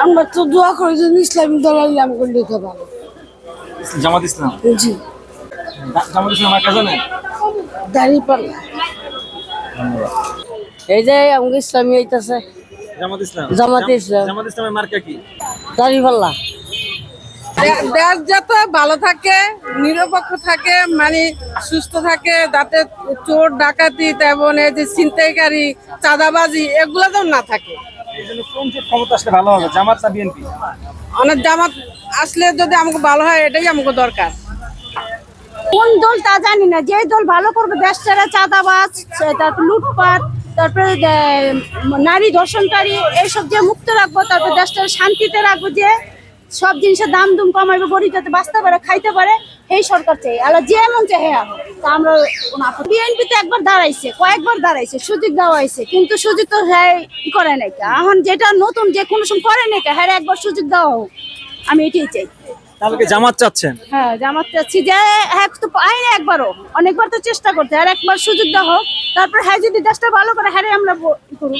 আমরা তো দোয়া করি যে ইসলামী দল আইলাম করলে তো ভালো। জামাত ইসলাম। জি। জামাত ইসলাম মার্কা জানেন? দাঁড়িপাল্লা। ধন্যবাদ। এই যে আমাকে ইসলামী হইতাছে জামাত ইসলাম। জামাত ইসলাম। জামাত ইসলামের মার্কা কি? দাঁড়িপাল্লা। দেশ যাতে ভালো থাকে, নিরপেক্ষ থাকে, মানে সুস্থ থাকে, যাতে চোর ডাকাতি তেমন এই যে ছিনতাইকারী চাঁদাবাজি এগুলো যেন না থাকে। এই জন্য কোন জোট ক্ষমতা আসলে ভালো হবে, জামাত না বিএনপি? অনেক জামাত আসলে যদি আমাকে ভালো হয় এটাই আমাকে দরকার। কোন দল তা জানি না, যে দল ভালো করবে দেশ ছাড়া চাঁদাবাজ, তারপর লুটপাট, তারপরে নারী ধর্ষণকারী এইসব যে মুক্ত রাখবো, তারপর দেশটা শান্তিতে রাখবো, যে সব জিনিসের দাম দুম কমাইবে, গরিব যাতে বাঁচতে পারে খাইতে পারে, এই সরকার চাই। আল্লাহ যে এমন চাই হ্যাঁ তা আমরা বিএনপি তো একবার দাঁড়াইছে, কয়েকবার দাঁড়াইছে, সুযোগ দেওয়া হয়েছে, কিন্তু সুযোগ তো হ্যাঁ করে নাই। এখন যেটা নতুন যে কোনো সময় করে নাই, হ্যাঁ একবার সুযোগ দেওয়া হোক, আমি এটাই চাই। তাহলে কি জামাত চাচ্ছেন? হ্যাঁ জামাত চাচ্ছি যে হ্যাঁ তো পাই না একবারও, অনেকবার তো চেষ্টা করতে, আর একবার সুযোগ দেওয়া হোক, তারপর হ্যাঁ যদি দেশটা ভালো করে হ্যাঁ আমরা করুন।